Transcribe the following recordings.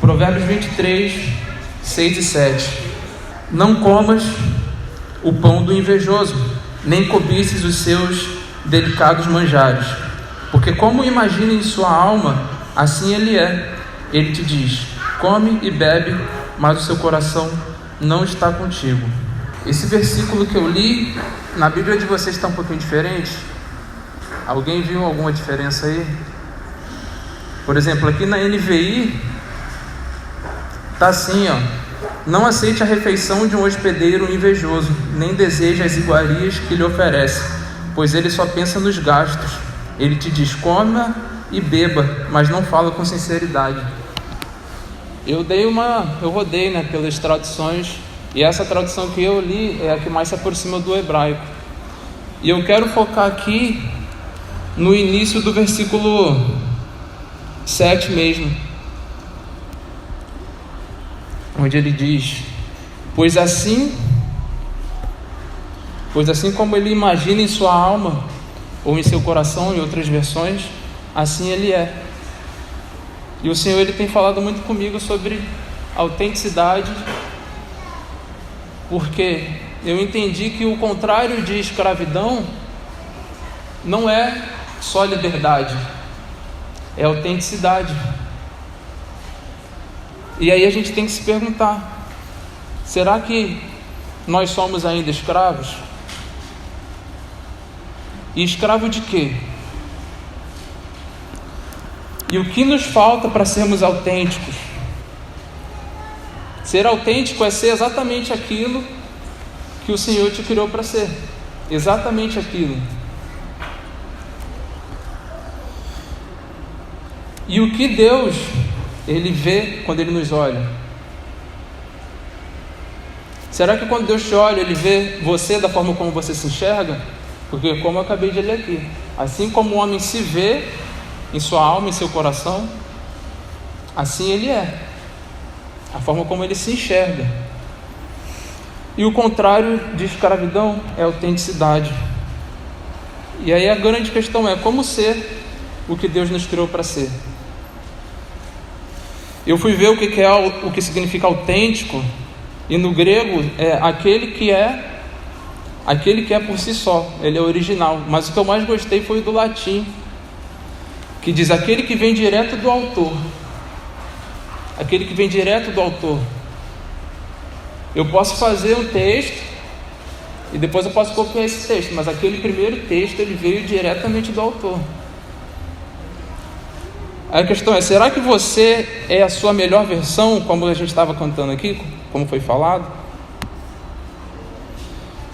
Provérbios 23, 6 e 7. Não comas o pão do invejoso, nem cobices os seus delicados manjares, porque como imagina em sua alma, assim ele é. Ele te diz: come e bebe, mas o seu coração não está contigo. Esse versículo que eu li, na Bíblia de vocês está um pouquinho diferente. Alguém viu alguma diferença aí? Por exemplo, aqui na NVI está assim, ó: não aceite a refeição de um hospedeiro invejoso, nem deseje as iguarias que lhe oferece, pois ele só pensa nos gastos. Ele te diz: coma e beba, mas não fala com sinceridade. Eu rodei, né, pelas traduções, e essa tradução que eu li é a que mais se aproxima do hebraico. E eu quero focar aqui no início do versículo 7 mesmo, onde ele diz: pois assim como ele imagina em sua alma, ou em seu coração, em outras versões, assim ele é. E o Senhor, ele tem falado muito comigo sobre autenticidade, porque eu entendi que o contrário de escravidão não é só liberdade, é autenticidade. E aí a gente tem que se perguntar: será que nós somos ainda escravos? E escravo de quê? E o que nos falta para sermos autênticos? Ser autêntico é ser exatamente aquilo que o Senhor te criou para ser. Exatamente aquilo. E o que Deus, ele vê quando ele nos olha? Será que quando Deus te olha, ele vê você da forma como você se enxerga? Porque, como eu acabei de ler aqui, assim como o homem se vê em sua alma, em seu coração, assim ele é, a forma como ele se enxerga. E o contrário de escravidão é autenticidade. E aí a grande questão é: como ser o que Deus nos criou para ser? Eu fui ver o que significa autêntico, e no grego é aquele que é por si só, ele é original. Mas o que eu mais gostei foi o do latim, que diz: aquele que vem direto do autor. Aquele que vem direto do autor. Eu posso fazer um texto e depois eu posso copiar esse texto, mas aquele primeiro texto, ele veio diretamente do autor. A questão é: será que você é a sua melhor versão, como a gente estava cantando aqui, como foi falado?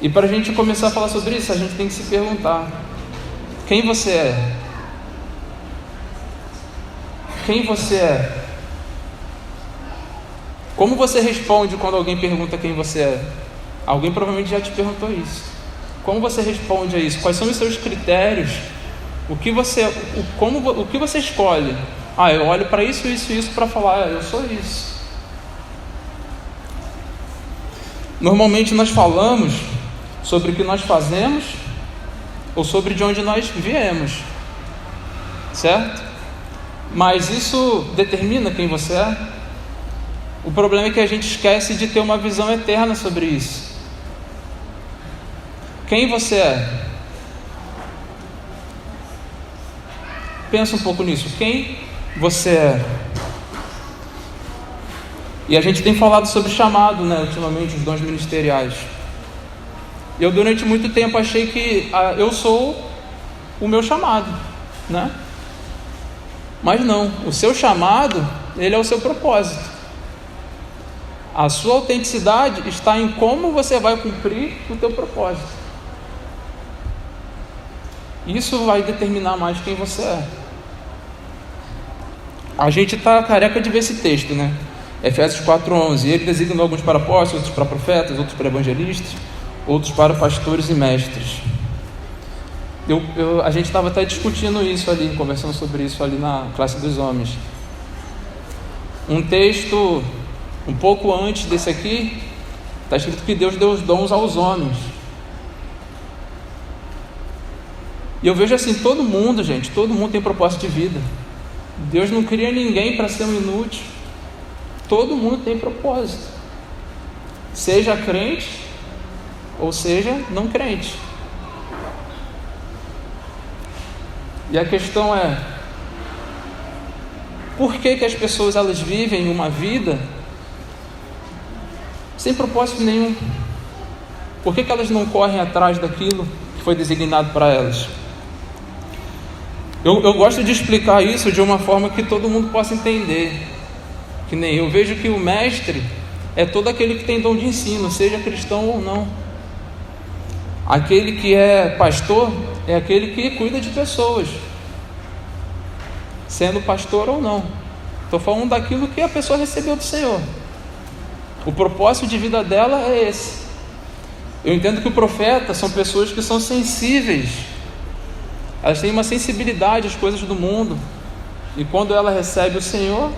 E para a gente começar a falar sobre isso, a gente tem que se perguntar: quem você é? Quem você é? Como você responde quando alguém pergunta quem você é? Alguém provavelmente já te perguntou isso. Como você responde a isso? Quais são os seus critérios? O que você escolhe? Eu olho para isso para falar: eu sou isso. Normalmente nós falamos sobre o que nós fazemos ou sobre de onde nós viemos, certo? Mas isso determina quem você é? O problema é que a gente esquece de ter uma visão eterna sobre isso. Quem você é? Pensa um pouco nisso. Quem você é? E a gente tem falado sobre chamado, né, ultimamente, os dons ministeriais. Eu durante muito tempo achei que eu sou o meu chamado, né? Mas não, o seu chamado, ele é o seu propósito. A sua autenticidade está em como você vai cumprir o teu propósito. Isso vai determinar mais quem você é. A gente está careca de ver esse texto, né? Efésios 4:11. Ele designou alguns para apóstolos, outros para profetas, outros para evangelistas, outros para pastores e mestres. A gente estava até discutindo isso ali, conversando sobre isso ali na classe dos homens. Um texto um pouco antes desse aqui, está escrito que Deus deu os dons aos homens. E eu vejo assim, todo mundo tem propósito de vida. Deus não cria ninguém para ser um inútil. todo mundo tem propósito, seja crente ou seja não crente. E a questão é, por que as pessoas elas vivem uma vida sem propósito nenhum? Por que elas não correm atrás daquilo que foi designado para elas? Eu gosto de explicar isso de uma forma que todo mundo possa entender. Que nem eu vejo que o mestre é todo aquele que tem dom de ensino, seja cristão ou não. Aquele que é pastor é aquele que cuida de pessoas, sendo pastor ou não. Estou falando daquilo que a pessoa recebeu do Senhor. O propósito de vida dela é esse. Eu entendo que o profeta são pessoas que são sensíveis. Elas têm uma sensibilidade às coisas do mundo. E quando ela recebe o Senhor,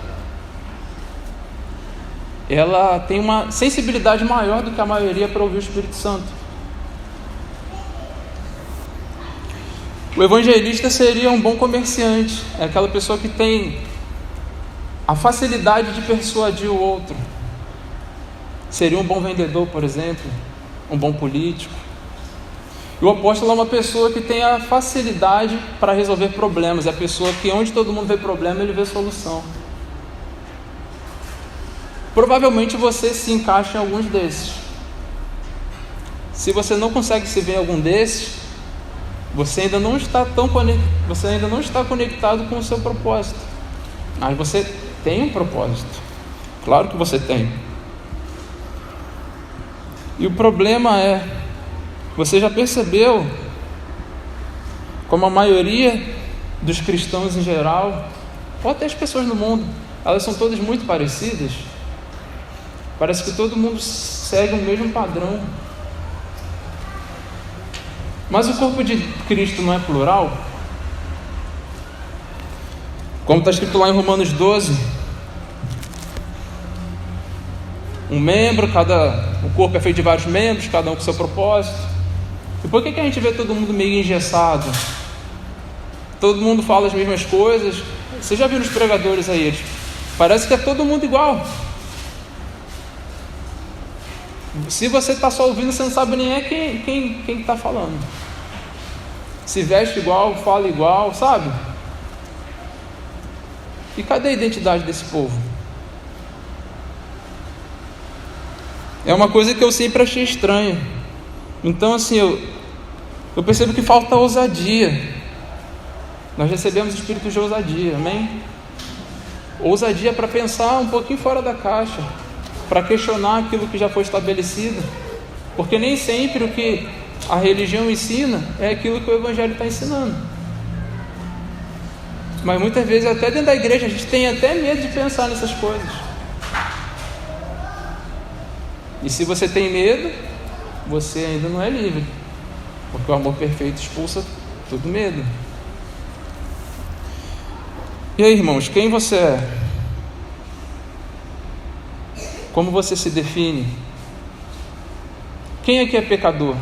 ela tem uma sensibilidade maior do que a maioria para ouvir o Espírito Santo. O evangelista seria um bom comerciante. É aquela pessoa que tem a facilidade de persuadir o outro. Seria um bom vendedor, por exemplo, um bom político. E o apóstolo é uma pessoa que tem a facilidade para resolver problemas. É a pessoa que onde todo mundo vê problema, ele vê solução. Provavelmente você se encaixa em alguns desses. Se você não consegue se ver em algum desses, você ainda não está conectado com o seu propósito. Mas você tem um propósito. Claro que você tem. E o problema é, você já percebeu como a maioria dos cristãos em geral, ou até as pessoas no mundo, elas são todas muito parecidas? Parece que todo mundo segue o mesmo padrão. Mas o corpo de Cristo não é plural? Como está escrito lá em Romanos 12, o corpo é feito de vários membros, cada um com seu propósito. E por que a gente vê todo mundo meio engessado? Todo mundo fala as mesmas coisas. Você já viu os pregadores aí? Parece que é todo mundo igual. Se você está só ouvindo, você não sabe nem quem está falando. Se veste igual, fala igual, sabe? E cadê a identidade desse povo? É uma coisa que eu sempre achei estranha. Então assim, eu percebo que falta ousadia. Nós recebemos o espírito de ousadia, amém? Ousadia para pensar um pouquinho fora da caixa, para questionar aquilo que já foi estabelecido, porque nem sempre o que a religião ensina é aquilo que o Evangelho está ensinando. Mas muitas vezes até dentro da igreja a gente tem até medo de pensar nessas coisas. E se você tem medo, você ainda não é livre, porque o amor perfeito expulsa todo medo. E aí, irmãos, quem você é? Como você se define? Quem aqui é pecador?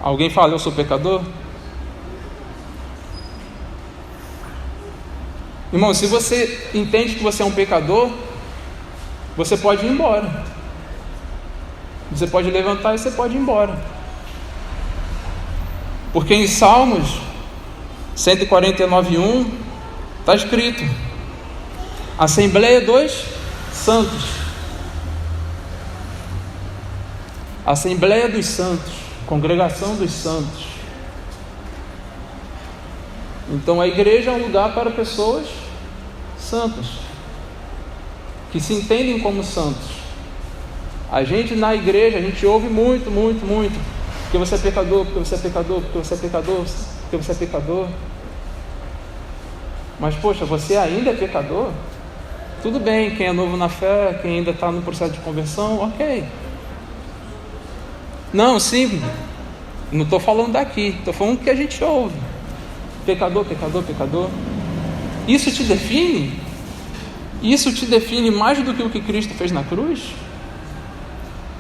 Alguém fala, eu sou pecador? Irmão, se você entende que você é um pecador, você pode ir embora. Você pode levantar e você pode ir embora. Porque em Salmos 149:1 está escrito: Assembleia dos Santos. Assembleia dos Santos, congregação dos santos. Então a igreja é um lugar para pessoas santas, que se entendem como santos. A gente na igreja, a gente ouve muito, porque você é pecador, porque você é pecador, porque você é pecador, porque você é pecador. Mas poxa, você ainda é pecador? Tudo bem, quem é novo na fé, quem ainda está no processo de conversão, ok. Não, sim, não estou falando daqui, estou falando que a gente ouve. Pecador, pecador, pecador. Isso te define? Isso te define mais do que o que Cristo fez na cruz?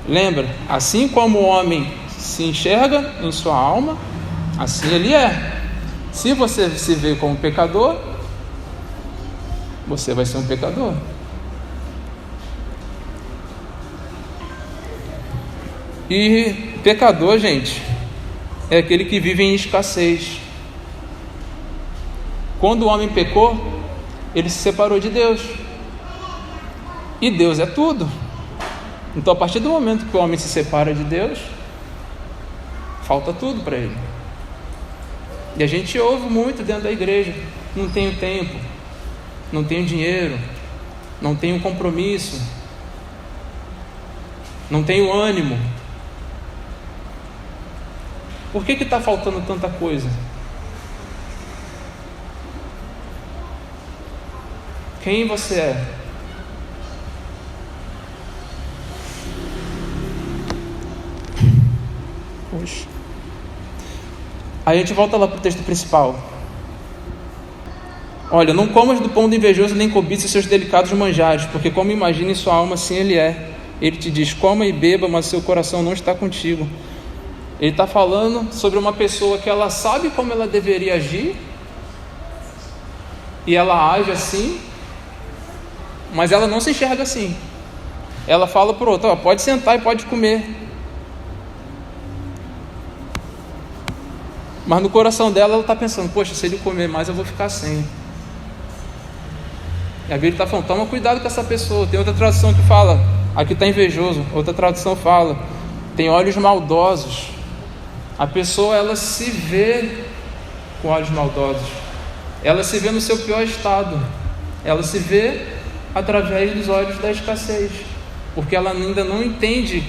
Lembra, assim como o homem se enxerga em sua alma, assim ele é. Se você se vê como pecador, você vai ser um pecador. E pecador, gente, é aquele que vive em escassez. Quando o homem pecou, ele se separou de Deus. E Deus é tudo. Então, a partir do momento que o homem se separa de Deus, falta tudo para ele. E a gente ouve muito dentro da igreja: não tenho tempo, não tenho dinheiro, não tenho compromisso, não tenho ânimo. Por que está faltando tanta coisa? Quem você é? Poxa. Aí a gente volta lá para o texto principal. Olha, não comas do pão do invejoso, nem cobices seus delicados manjares, porque como imagina em sua alma, assim ele é. Ele te diz: coma e beba, mas seu coração não está contigo. Ele está falando sobre uma pessoa que ela sabe como ela deveria agir, e ela age assim, mas ela não se enxerga assim. Ela fala para o outro: pode sentar e pode comer. Mas no coração dela, ela está pensando: poxa, se ele comer mais, eu vou ficar sem. E a Bíblia está falando: toma cuidado com essa pessoa. Tem outra tradução que fala: aqui está invejoso. Outra tradução fala: tem olhos maldosos. A pessoa, ela se vê com olhos maldosos. Ela se vê no seu pior estado. Ela se vê através dos olhos da escassez, porque ela ainda não entende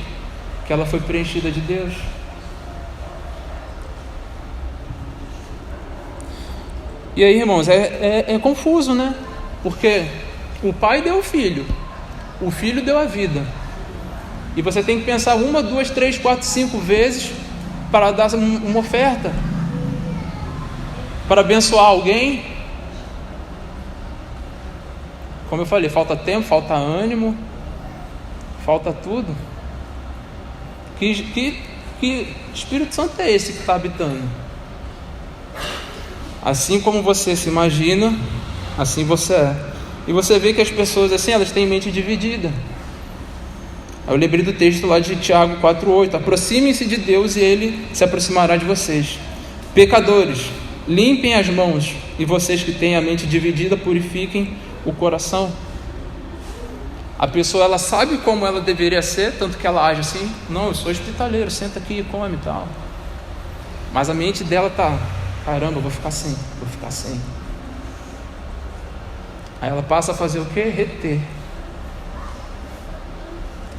que ela foi preenchida de Deus. E aí, irmãos, é confuso, né? Porque o pai deu o filho deu a vida, e você tem que pensar 1, 2, 3, 4, 5 vezes para dar uma oferta, para abençoar alguém. Como eu falei, falta tempo, falta ânimo, falta tudo. Que Espírito Santo é esse que está habitando? Assim como você se imagina, assim você é. E você vê que as pessoas assim, elas têm mente dividida. Eu lembrei do texto lá de Tiago 4,8: aproximem-se de Deus e Ele se aproximará de vocês. Pecadores, limpem as mãos, e vocês que têm a mente dividida, purifiquem o coração. A pessoa, ela sabe como ela deveria ser, tanto que ela age assim: não, eu sou hospitaleiro, senta aqui e come e tal. Mas a mente dela está: caramba, eu vou ficar sem. Aí ela passa a fazer o quê? Reter.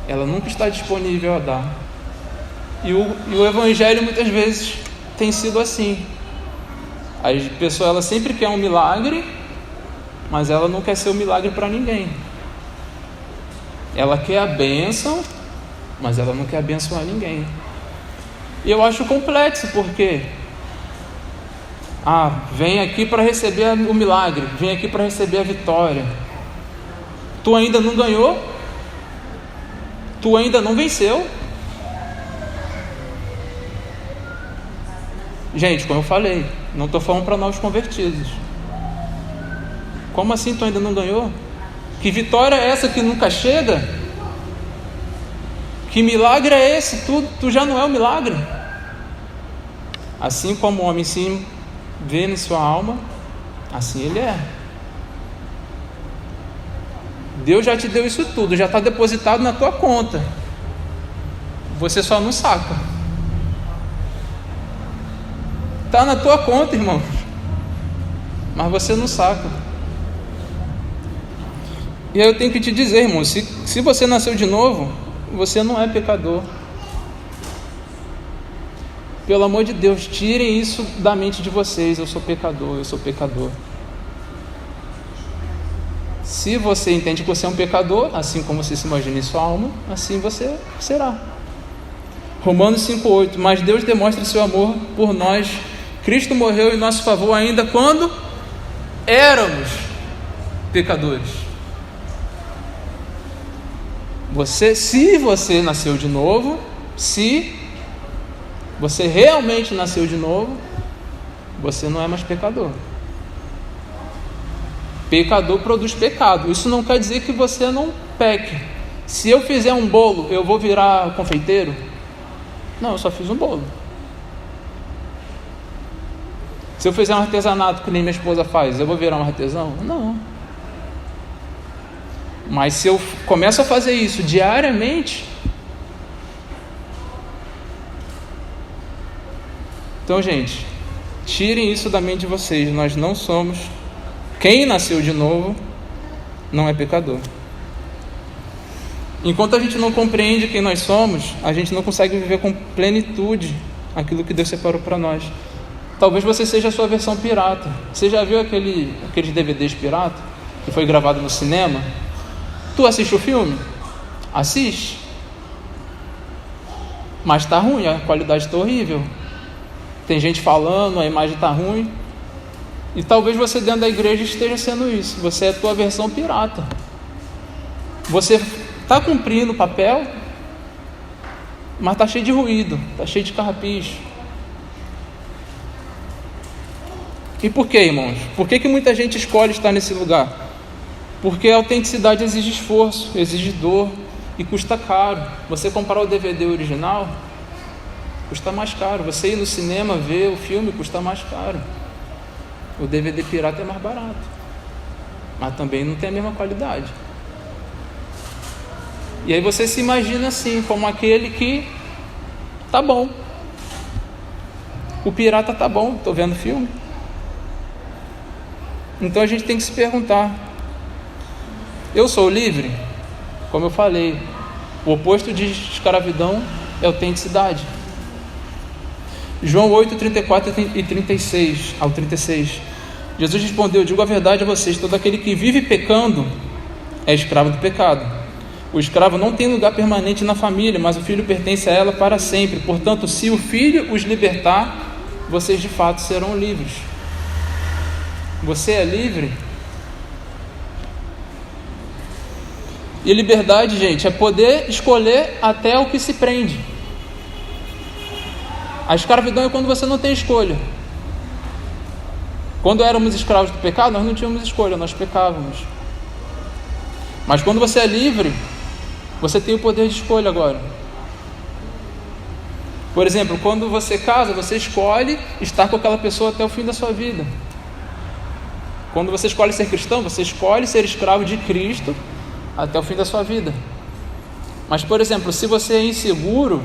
Ela nunca está disponível a dar. E o evangelho muitas vezes tem sido assim. A pessoa, ela sempre quer um milagre, mas ela não quer ser um milagre para ninguém. Ela quer a bênção, mas ela não quer abençoar ninguém. E eu acho complexo, porque vem aqui para receber o milagre, vem aqui para receber a vitória. Tu ainda não ganhou? Tu ainda não venceu? Gente, como eu falei, não estou falando para novos convertidos. Como assim tu ainda não ganhou? Que vitória é essa que nunca chega? Que milagre é esse? Tu já não é um milagre? Assim como o homem se vê em sua alma, assim ele é. Deus já te deu isso tudo, já está depositado na tua conta. Você só não saca. Está na tua conta, irmão, mas você não saca. E aí eu tenho que te dizer, irmão, se você nasceu de novo, você não é pecador. Pelo amor de Deus, tirem isso da mente de vocês: eu sou pecador. Se você entende que você é um pecador, assim como você se imagina em sua alma, assim você será. Romanos 5,8: mas Deus demonstra seu amor por nós. Cristo morreu em nosso favor ainda quando éramos pecadores. Se você nasceu de novo, se você realmente nasceu de novo, você não é mais pecador. Pecador produz pecado. Isso não quer dizer que você não peque. Se eu fizer um bolo, eu vou virar confeiteiro? Não, eu só fiz um bolo. Se eu fizer um artesanato que nem minha esposa faz, eu vou virar um artesão? Não. Mas se eu começo a fazer isso diariamente, então, gente, tirem isso da mente de vocês. Nós não somos. Quem nasceu de novo não é pecador. Enquanto a gente não compreende quem nós somos, a gente não consegue viver com plenitude aquilo que Deus separou para nós. Talvez você seja a sua versão pirata. Você já viu aqueles DVDs pirata que foi gravado no cinema? Tu assiste o filme? Assiste. Mas tá ruim, a qualidade tá horrível. Tem gente falando, a imagem tá ruim. E talvez você dentro da igreja esteja sendo isso. Você é a tua versão pirata. Você está cumprindo o papel, mas está cheio de ruído, está cheio de carrapicho. E por que, irmãos? Por que muita gente escolhe estar nesse lugar? Porque a autenticidade exige esforço, exige dor e custa caro. Você comprar o DVD original custa mais caro. Você ir no cinema ver o filme custa mais caro. O DVD pirata é mais barato, mas também não tem a mesma qualidade. E aí você se imagina assim, como aquele que tá bom. O pirata tá bom, tô vendo filme. Então a gente tem que se perguntar: eu sou livre? Como eu falei, o oposto de escravidão é autenticidade. João 8, 34 e 36 ao 36. Jesus respondeu: digo a verdade a vocês, todo aquele que vive pecando é escravo do pecado. O escravo não tem lugar permanente na família, mas o filho pertence a ela para sempre. Portanto, se o filho os libertar, vocês de fato serão livres. Você é livre? E liberdade, gente, é poder escolher até o que se prende. A escravidão é quando você não tem escolha. Quando éramos escravos do pecado, nós não tínhamos escolha, nós pecávamos. Mas quando você é livre, você tem o poder de escolha agora. Por exemplo, quando você casa, você escolhe estar com aquela pessoa até o fim da sua vida. Quando você escolhe ser cristão, você escolhe ser escravo de Cristo até o fim da sua vida. Mas, por exemplo, se você é inseguro,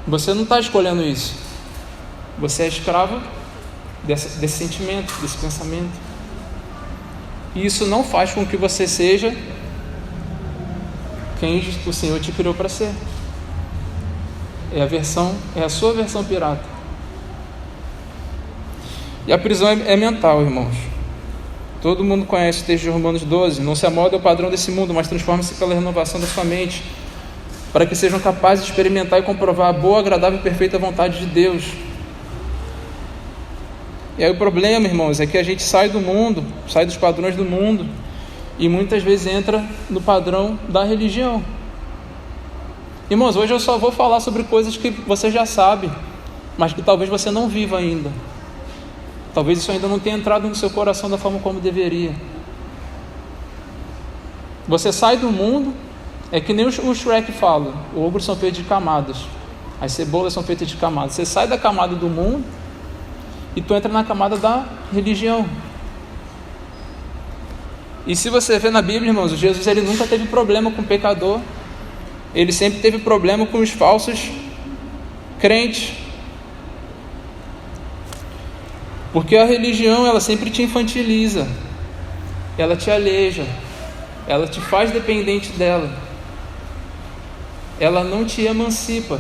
você não está escolhendo isso. Você é escravo desse sentimento, desse pensamento. E isso não faz com que você seja quem o Senhor te criou para ser. É a sua versão pirata. E a prisão é mental, irmãos. Todo mundo conhece o texto de Romanos 12. Não se amolde ao padrão desse mundo, mas transforme-se pela renovação da sua mente, para que sejam capazes de experimentar e comprovar a boa, agradável e perfeita vontade de Deus. E aí o problema, irmãos, é que a gente sai do mundo, sai dos padrões do mundo, e muitas vezes entra no padrão da religião. Irmãos, hoje eu só vou falar sobre coisas que você já sabe, mas que talvez você não viva ainda. Talvez isso ainda não tenha entrado no seu coração da forma como deveria. Você sai do mundo, é que nem o Shrek fala, os ogros são feitos de camadas, as cebolas são feitas de camadas. Você sai da camada do mundo e tu entra na camada da religião. E se você vê na Bíblia, irmãos, Jesus ele nunca teve problema com o pecador. Ele sempre teve problema com os falsos crentes. Porque a religião, ela sempre te infantiliza. Ela te aleja. Ela te faz dependente dela. Ela não te emancipa.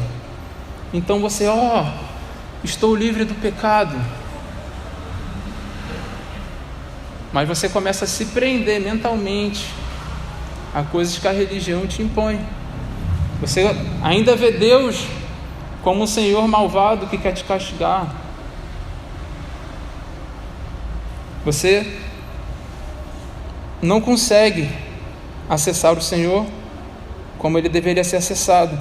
Então você, estou livre do pecado. Mas você começa a se prender mentalmente a coisas que a religião te impõe. Você ainda vê Deus como um Senhor malvado que quer te castigar. Você não consegue acessar o Senhor como Ele deveria ser acessado.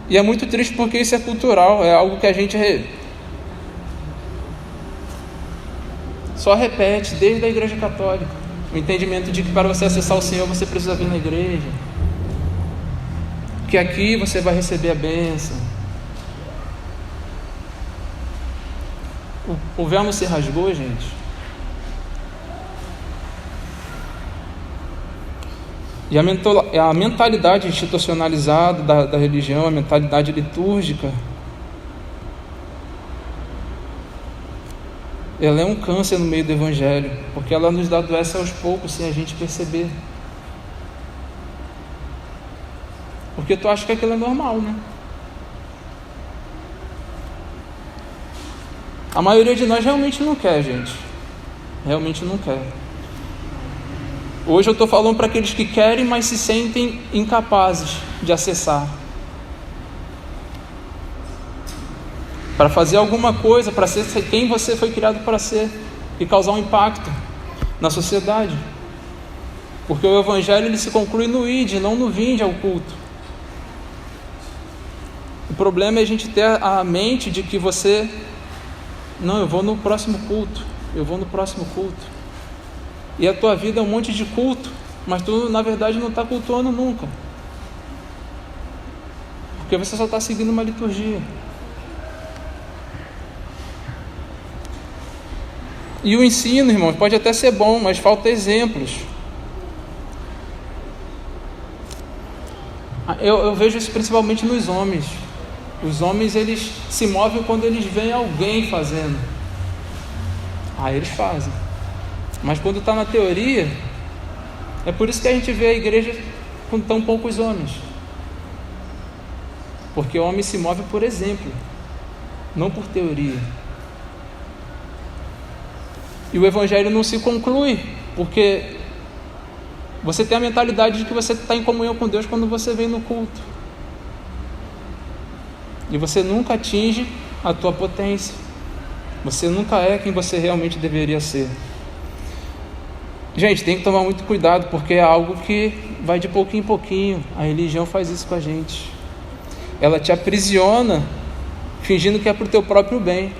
E é muito triste porque isso é cultural, é algo que a gente só repete desde a Igreja Católica. O entendimento de que para você acessar o Senhor você precisa vir na igreja, porque aqui você vai receber a bênção. O véu não se rasgou, gente. E a mentalidade institucionalizada da religião, a mentalidade litúrgica, ela é um câncer no meio do Evangelho, porque ela nos dá doença aos poucos, sem a gente perceber. Porque tu acha que aquilo é normal, né? A maioria de nós realmente não quer, gente. Realmente não quer. Hoje eu estou falando para aqueles que querem, mas se sentem incapazes de acessar. Para fazer alguma coisa, para ser quem você foi criado para ser e causar um impacto na sociedade. Porque o Evangelho ele se conclui no ide, não no vinde ao culto. O problema é a gente ter a mente de que você... Não, eu vou no próximo culto. Eu vou no próximo culto. E a tua vida é um monte de culto, mas tu na verdade não está cultuando nunca, porque você só está seguindo uma liturgia. E o ensino, irmãos, pode até ser bom, mas falta exemplos. Eu vejo isso principalmente nos homens. Os homens, eles se movem quando eles veem alguém fazendo. Aí eles fazem. Mas quando está na teoria, é por isso que a gente vê a igreja com tão poucos homens. Porque o homem se move por exemplo, não por teoria. E o Evangelho não se conclui, porque você tem a mentalidade de que você está em comunhão com Deus quando você vem no culto. E você nunca atinge a tua potência. Você nunca é quem você realmente deveria ser. Gente, tem que tomar muito cuidado, porque é algo que vai de pouquinho em pouquinho. A religião faz isso com a gente. Ela te aprisiona, fingindo que é para o teu próprio bem.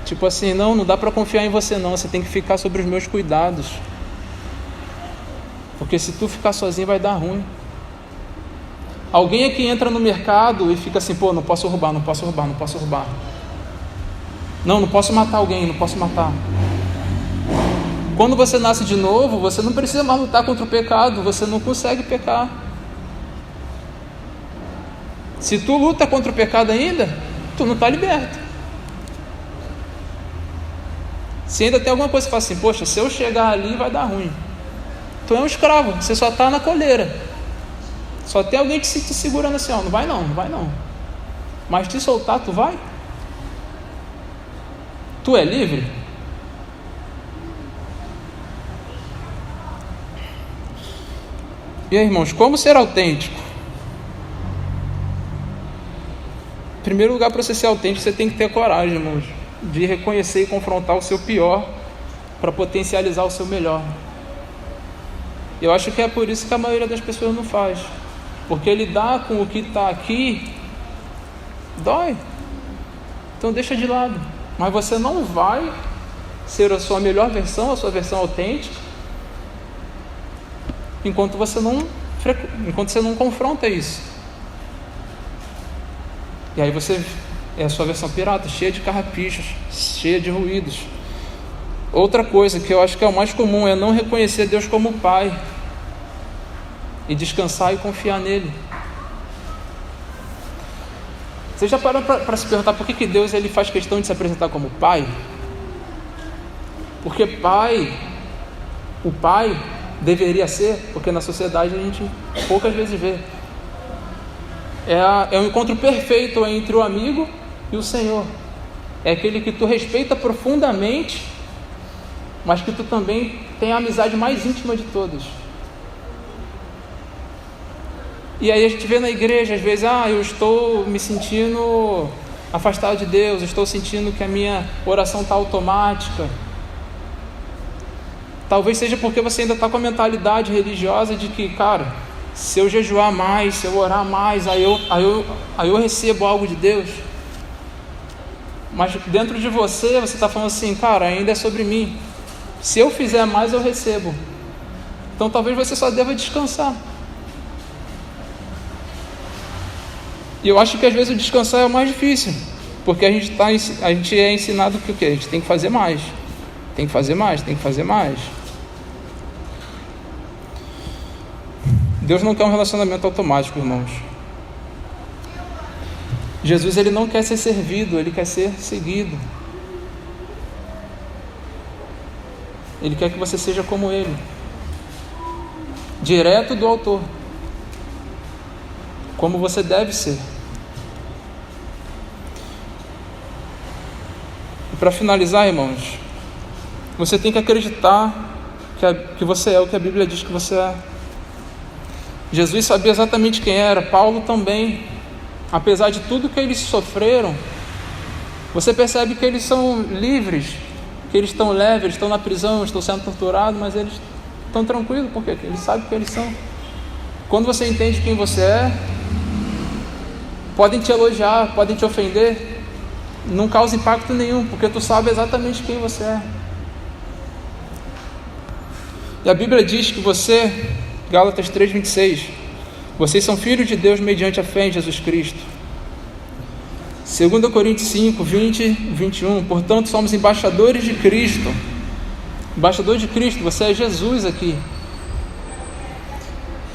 Tipo assim, não dá para confiar em você não, você tem que ficar sobre os meus cuidados. Porque se tu ficar sozinho vai dar ruim. Alguém aqui entra no mercado e fica assim, não posso roubar. Não posso matar alguém, não posso matar. Quando você nasce de novo, você não precisa mais lutar contra o pecado, você não consegue pecar. Se tu luta contra o pecado ainda, tu não está liberto. Se ainda tem alguma coisa que fala assim, poxa, se eu chegar ali vai dar ruim. Tu é um escravo, você só está na coleira. Só tem alguém te segurando assim, não vai não. Mas te soltar, tu vai? Tu é livre? E aí, irmãos, como ser autêntico? Em primeiro lugar, para você ser autêntico, você tem que ter coragem, irmãos, de reconhecer e confrontar o seu pior para potencializar o seu melhor. Eu acho que é por isso que a maioria das pessoas não faz, porque lidar com o que está aqui dói. Então deixa de lado. Mas você não vai ser a sua melhor versão, a sua versão autêntica, enquanto você não confronta isso. E aí você é a sua versão pirata, cheia de carrapichos, cheia de ruídos. Outra coisa que eu acho que é o mais comum é não reconhecer Deus como Pai e descansar e confiar nele. Você já parou para se perguntar por que Deus ele faz questão de se apresentar como Pai? Porque o Pai deveria ser, porque na sociedade a gente poucas vezes vê. É um encontro perfeito entre o amigo e o Senhor. É aquele que tu respeita profundamente, mas que tu também tem a amizade mais íntima de todas. E aí a gente vê na igreja, às vezes, eu estou me sentindo afastado de Deus, eu estou sentindo que a minha oração está automática. Talvez seja porque você ainda está com a mentalidade religiosa de que, cara, se eu jejuar mais, se eu orar mais, aí eu recebo algo de Deus. Mas dentro de você está falando assim, cara, ainda é sobre mim. Se eu fizer mais, eu recebo. Então talvez você só deva descansar. E eu acho que às vezes o descansar é o mais difícil, porque a gente é ensinado que o quê? A gente tem que fazer mais, tem que fazer mais, tem que fazer mais. Deus não quer um relacionamento automático, irmãos. Jesus, ele não quer ser servido, ele quer ser seguido. Ele quer que você seja como ele, direto do autor, como você deve ser. E para finalizar, irmãos, você tem que acreditar que você é o que a Bíblia diz que você é. Jesus sabia exatamente quem era, Paulo também. Apesar de tudo que eles sofreram, você percebe que eles são livres, que eles estão leves, eles estão na prisão, estão sendo torturados, mas eles estão tranquilos, porque eles sabem quem eles são. Quando você entende quem você é, podem te elogiar, podem te ofender, não causa impacto nenhum, porque tu sabe exatamente quem você é. E a Bíblia diz que você, Gálatas 3:26, vocês são filhos de Deus mediante a fé em Jesus Cristo. 2 Coríntios 5:20-21, portanto somos embaixadores de Cristo. Embaixador de Cristo, você é Jesus aqui.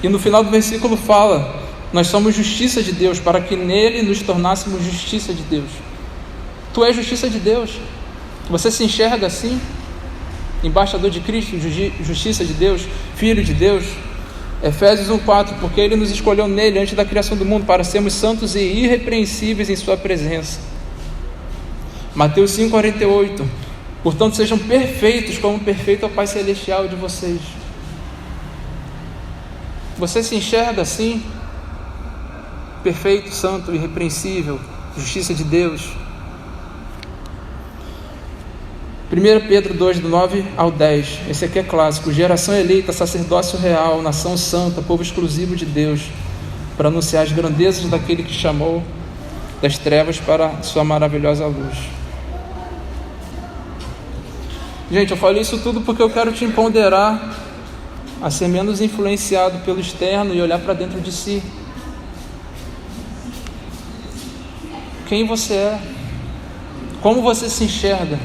E no final do versículo fala, nós somos justiça de Deus, para que nele nos tornássemos justiça de Deus. Tu és justiça de Deus. Você se enxerga assim? Embaixador de Cristo, justiça de Deus, filho de Deus. Efésios 1:4, porque ele nos escolheu nele antes da criação do mundo para sermos santos e irrepreensíveis em sua presença. Mateus 5:48, portanto sejam perfeitos como perfeito é o Pai Celestial de vocês. Você se enxerga assim? Perfeito, santo, irrepreensível, justiça de Deus. 1 Pedro 2, do 9 ao 10, esse aqui é clássico: geração eleita, sacerdócio real, nação santa, povo exclusivo de Deus, para anunciar as grandezas daquele que chamou das trevas para sua maravilhosa luz. Gente, eu falei isso tudo porque eu quero te empoderar a ser menos influenciado pelo externo e olhar para dentro de si. Quem você é? Como você se enxerga?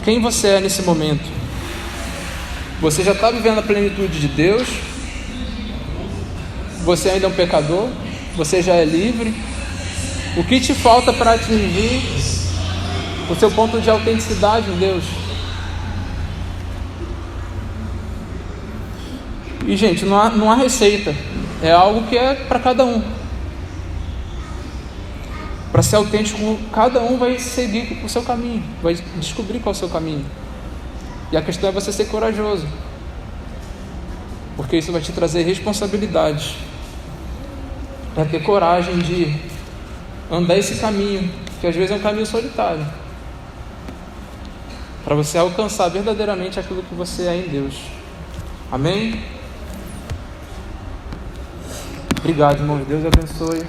Quem você é nesse momento? Você já está vivendo a plenitude de Deus? Você ainda é um pecador? Você já é livre? O que te falta para atingir o seu ponto de autenticidade em Deus? E gente, não há receita. É algo que é para cada um. Para ser autêntico, cada um vai seguir o seu caminho, vai descobrir qual é o seu caminho. E a questão é você ser corajoso, porque isso vai te trazer responsabilidade. É ter coragem de andar esse caminho, que às vezes é um caminho solitário, para você alcançar verdadeiramente aquilo que você é em Deus. Amém? Obrigado, irmãos. Deus abençoe.